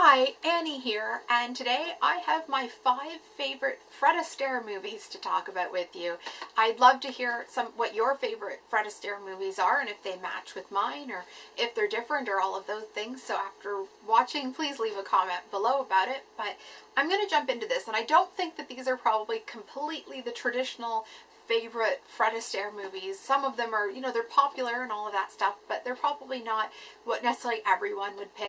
Hi, Annie here, and today I have my 5 favorite Fred Astaire movies to talk about with you. I'd love to hear what your favorite Fred Astaire movies are, and if they match with mine, or if they're different, or all of those things. So after watching, please leave a comment below about it. But I'm going to jump into this, and I don't think that these are probably completely the traditional favorite Fred Astaire movies. Some of them are, they're popular and all of that stuff, but they're probably not what necessarily everyone would pick.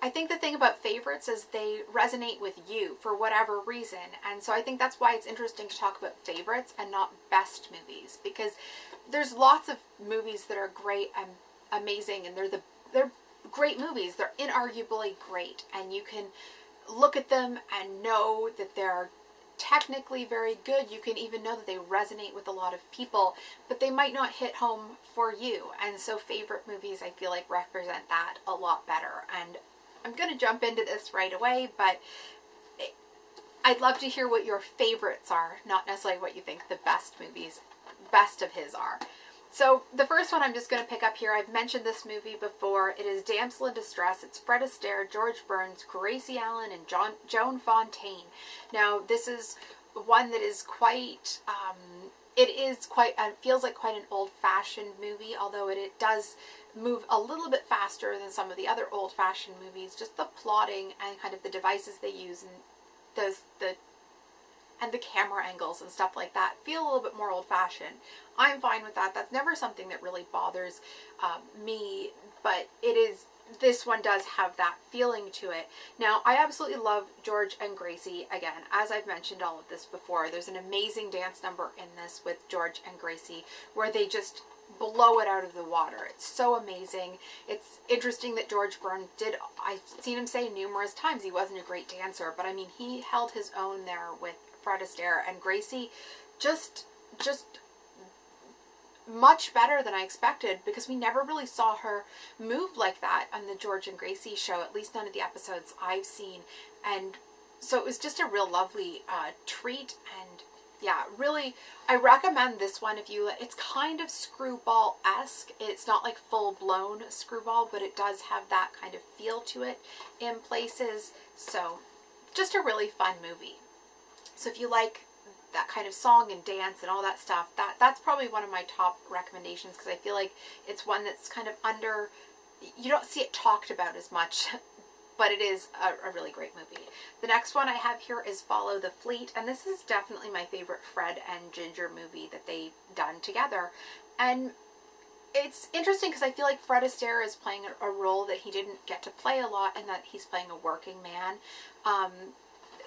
I think the thing about favorites is they resonate with you for whatever reason. And so I think that's why it's interesting to talk about favorites and not best movies, because there's lots of movies that are great and amazing, and they're great movies. They're inarguably great, and you can look at them and know that they're technically very good. You can even know that they resonate with a lot of people, but they might not hit home for you. And so favorite movies, I feel like, represent that a lot better. And I'm going to jump into this right away, but I'd love to hear what your favorites are, not necessarily what you think the best of his are. So the first one I'm just going to pick up here, I've mentioned this movie before. It is Damsel in Distress. It's Fred Astaire, George Burns, Gracie Allen, and Joan Fontaine. Now, this is one that is quite, feels like quite an old-fashioned movie, although it does move a little bit faster than some of the other old-fashioned movies. Just the plotting and kind of the devices they use and the camera angles and stuff like that feel a little bit more old-fashioned. I'm fine with that. That's never something that really bothers me, but this one does have that feeling to it. Now, I absolutely love George and Gracie. Again, as I've mentioned all of this before, there's an amazing dance number in this with George and Gracie where they just blow it out of the water. It's so amazing. It's interesting that George Burns I've seen him say numerous times he wasn't a great dancer, but I mean, he held his own there with Fred Astaire, and Gracie just much better than I expected, because we never really saw her move like that on the George and Gracie show, at least none of the episodes I've seen. And so it was just a real lovely treat. And yeah, really, I recommend this one if it's kind of screwball-esque. It's not like full-blown screwball, but it does have that kind of feel to it in places. So just a really fun movie. So if you like that kind of song and dance and all that stuff, that's probably one of my top recommendations, because I feel like it's one that's kind of you don't see it talked about as much, but it is a really great movie. The next one I have here is Follow the Fleet, and this is definitely my favorite Fred and Ginger movie that they've done together. And it's interesting because I feel like Fred Astaire is playing a role that he didn't get to play a lot, and that he's playing a working man.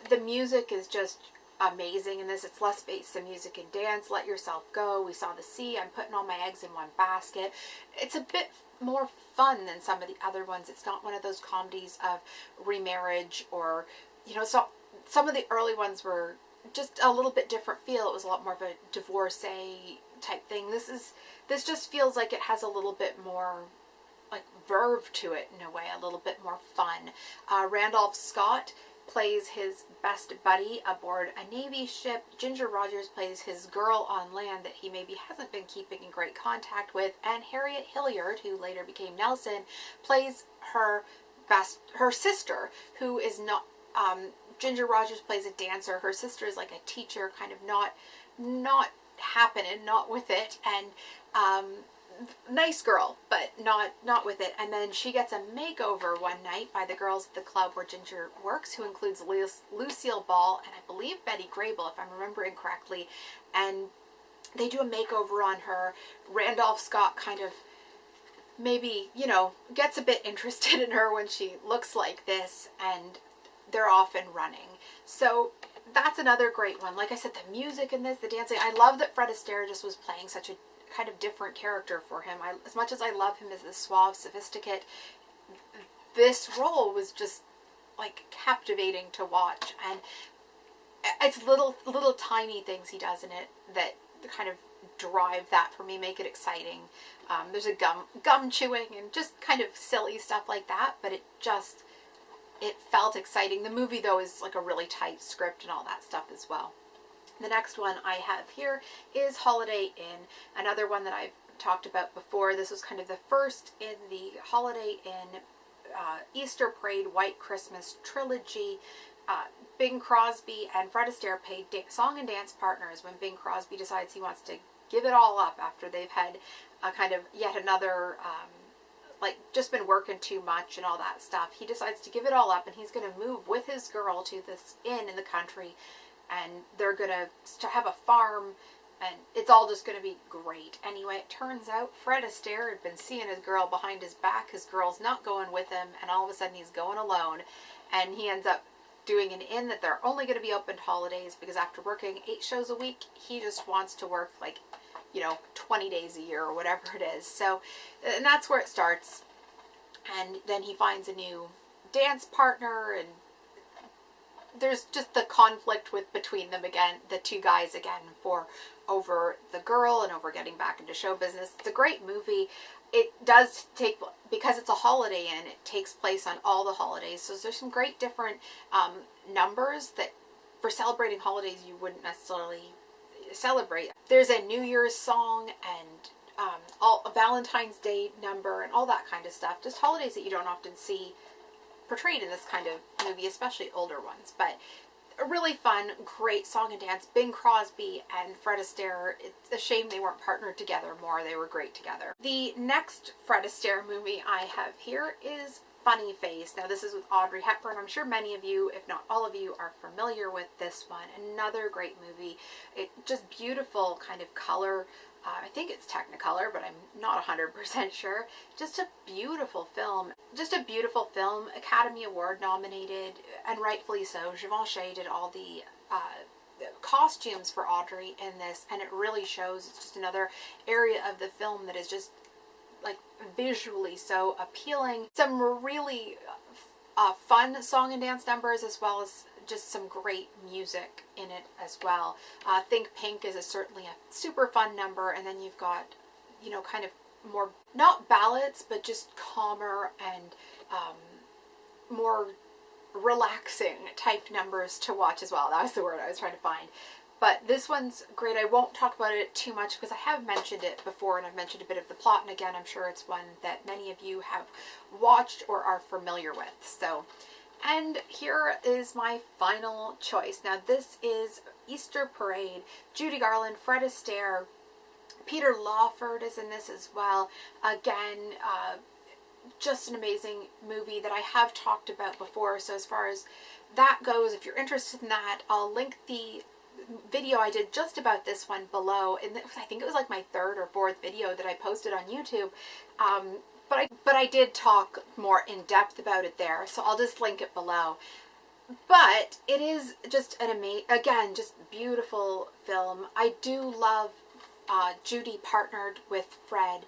The music is just amazing in this. It's less based on music and dance. Let Yourself Go, We Saw the Sea, I'm Putting All My Eggs in One Basket. It's a bit more fun than some of the other ones. It's not one of those comedies of remarriage or, so some of the early ones were just a little bit different feel. It was a lot more of a divorcee type thing. This just feels like it has a little bit more like verve to it in a way, a little bit more fun. Randolph Scott plays his best buddy aboard a Navy ship. Ginger Rogers plays his girl on land that he maybe hasn't been keeping in great contact with. And Harriet Hilliard, who later became Nelson, plays her sister, who is not, Ginger Rogers plays a dancer. Her sister is like a teacher, kind of not happening, not with it. And, nice girl, but not with it. And then she gets a makeover one night by the girls at the club where Ginger works, who includes Lucille Ball and I believe Betty Grable, if I'm remembering correctly. And they do a makeover on her. Randolph Scott kind of maybe, gets a bit interested in her when she looks like this, and they're off and running. So that's another great one. Like I said, the music in this, the dancing, I love that Fred Astaire just was playing such a kind of different character for him. As much as I love him as the suave sophisticate, this role was just like captivating to watch. And it's little tiny things he does in it that kind of drive that for me, make it exciting. There's a gum chewing and just kind of silly stuff like that, but it felt exciting. The movie though is like a really tight script and all that stuff as well. The next one I have here is Holiday Inn, another one that I've talked about before. This was kind of the first in the Holiday Inn Easter Parade, White Christmas trilogy. Bing Crosby and Fred Astaire played song and dance partners when Bing Crosby decides he wants to give it all up after they've had a kind of yet another, like, just been working too much and all that stuff. He decides to give it all up, and he's going to move with his girl to this inn in the country, and they're going to have a farm, and it's all just going to be great. Anyway, it turns out Fred Astaire had been seeing his girl behind his back. His girl's not going with him, and all of a sudden he's going alone, and he ends up doing an inn that they're only going to be open holidays, because after working 8 shows a week, he just wants to work, like, 20 days a year or whatever it is. So, and that's where it starts. And then he finds a new dance partner, and there's just the conflict between them again, the two guys again, over the girl and over getting back into show business. It's a great movie. It does take, because it's a holiday inn, it takes place on all the holidays. So there's some great different numbers that for celebrating holidays you wouldn't necessarily celebrate. There's a New Year's song and a Valentine's Day number and all that kind of stuff. Just holidays that you don't often see portrayed in this kind of movie, especially older ones. But a really fun, great song and dance. Bing Crosby and Fred Astaire, it's a shame they weren't partnered together more. They were great together. The next Fred Astaire movie I have here is Funny Face. Now this is with Audrey Hepburn. I'm sure many of you, if not all of you, are familiar with this one. Another great movie. It just beautiful kind of color. I think it's Technicolor, but I'm not 100% sure. Just a beautiful film. Just a beautiful film. Academy Award nominated, and rightfully so. Givenchy did all the costumes for Audrey in this, and it really shows. It's just another area of the film that is just, like, visually so appealing. Some really fun song and dance numbers, as well as just some great music in it as well. Think Pink is certainly a super fun number, and then you've got, kind of more, not ballads, but just calmer and more relaxing type numbers to watch as well. That was the word I was trying to find. But this one's great. I won't talk about it too much because I have mentioned it before, and I've mentioned a bit of the plot, and again, I'm sure it's one that many of you have watched or are familiar with. So, and here is my final choice. Now this is Easter Parade. Judy Garland, Fred Astaire, Peter Lawford is in this as well. Again, just an amazing movie that I have talked about before. So as far as that goes, if you're interested in that, I'll link the video I did just about this one below. And I think it was like my 3rd or 4th video that I posted on YouTube. But I did talk more in depth about it there, so I'll just link it below. But it is just an again, just beautiful film. I do love Judy partnered with Fred.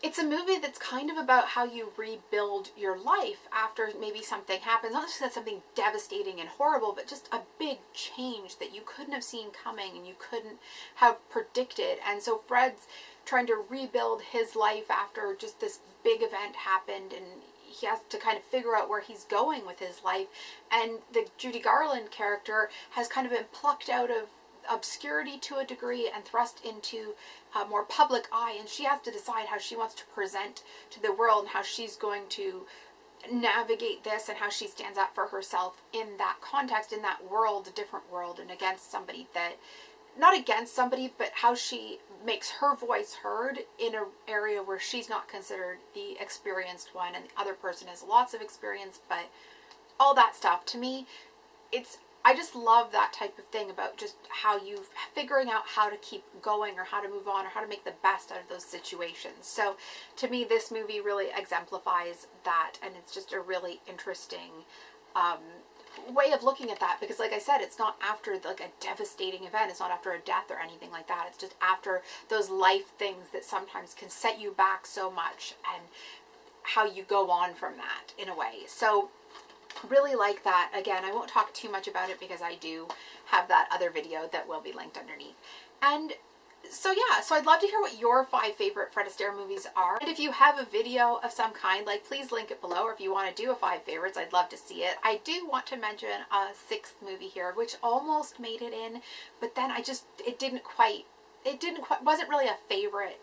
It's a movie that's kind of about how you rebuild your life after maybe something happens. Not just that something devastating and horrible, but just a big change that you couldn't have seen coming and you couldn't have predicted. And so Fred's trying to rebuild his life after just this big event happened, and he has to kind of figure out where he's going with his life. And the Judy Garland character has kind of been plucked out of obscurity to a degree and thrust into a more public eye, and she has to decide how she wants to present to the world and how she's going to navigate this and how she stands up for herself in that context, in that world, a different world, and against somebody that, not against somebody, but how she makes her voice heard in an area where she's not considered the experienced one and the other person has lots of experience. But all that stuff, to me, I just love that type of thing about just how you figuring out how to keep going or how to move on or how to make the best out of those situations. So to me, this movie really exemplifies that, and it's just a really interesting way of looking at that, because like I said, it's not after like a devastating event, it's not after a death or anything like that, it's just after those life things that sometimes can set you back so much and how you go on from that in a way. So really like that. Again, I won't talk too much about it because I do have that other video that will be linked underneath. And so yeah, so I'd love to hear what your 5 favorite Fred Astaire movies are. And if you have a video of some kind, like, please link it below, or if you want to do a 5 favorites, I'd love to see it. I do want to mention a 6th movie here, which almost made it in, but then it wasn't really a favorite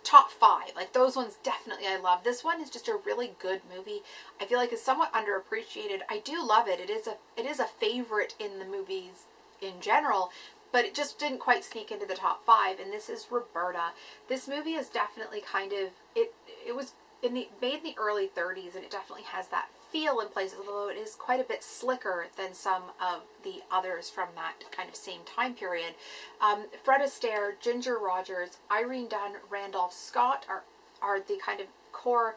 top 5. Like those ones definitely I love. This one is just a really good movie. I feel like it's somewhat underappreciated. I do love it. It is a favorite in the movies in general, but it just didn't quite sneak into the top 5. And this is Roberta. This movie is definitely kind of it was made in the early 30s, and it definitely has that feel in places, although it is quite a bit slicker than some of the others from that kind of same time period. Fred Astaire, Ginger Rogers, Irene Dunne, Randolph Scott are the kind of core,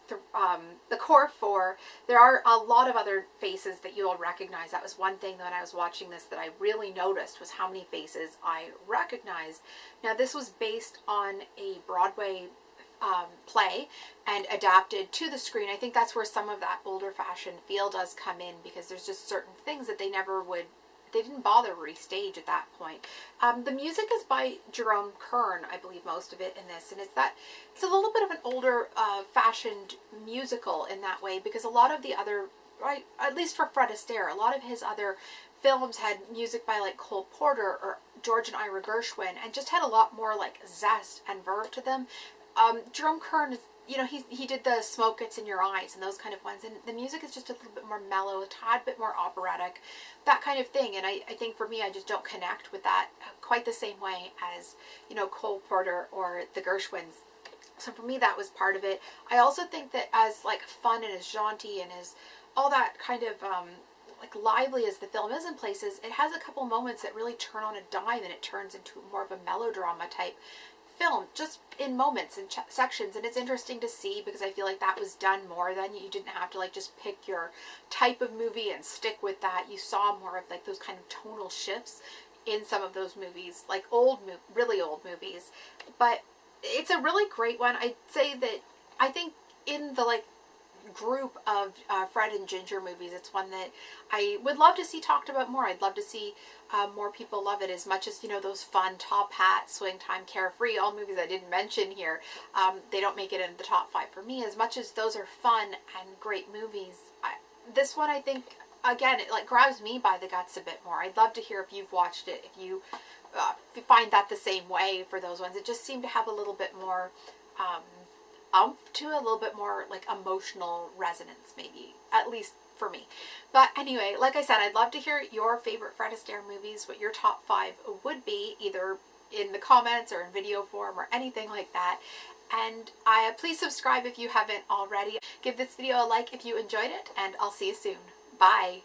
the core 4. There are a lot of other faces that you'll recognize. That was one thing that when I was watching this that I really noticed, was how many faces I recognized. Now this was based on a Broadway play and adapted to the screen. I think that's where some of that older fashioned feel does come in, because there's just certain things that they didn't bother restage at that point. The music is by Jerome Kern, I believe most of it in this, and it's a little bit of an older fashioned musical in that way, because a lot of the other, right, at least for Fred Astaire, a lot of his other films had music by like Cole Porter or George and Ira Gershwin, and just had a lot more like zest and verve to them. Jerome Kern, he did the Smoke Gets in Your Eyes and those kind of ones, and the music is just a little bit more mellow, a tad bit more operatic, that kind of thing. And I think for me, I just don't connect with that quite the same way as, Cole Porter or the Gershwins. So for me, that was part of it. I also think that as like fun and as jaunty and as all that kind of like lively as the film is in places, it has a couple moments that really turn on a dime, and it turns into more of a melodrama type film, just in moments and sections. And it's interesting to see, because I feel like that was done more then. You didn't have to like just pick your type of movie and stick with that. You saw more of like those kind of tonal shifts in some of those movies, like really old movies. But it's a really great one. I'd say that I think in the like group of Fred and Ginger movies, it's one that I would love to see talked about more. I'd love to see more people love it, as much as, those fun Top Hat, Swing Time, Carefree, all movies I didn't mention here. They don't make it in the top 5 for me. As much as those are fun and great movies, this one, I think, again, it like grabs me by the guts a bit more. I'd love to hear if you've watched it, if you find that the same way for those ones. It just seemed to have a little bit more to a little bit more like emotional resonance, maybe, at least for me. But anyway, like I said, I'd love to hear your favorite Fred Astaire movies, what your top 5 would be, either in the comments or in video form or anything like that. And please subscribe if you haven't already. Give this video a like if you enjoyed it, and I'll see you soon. Bye.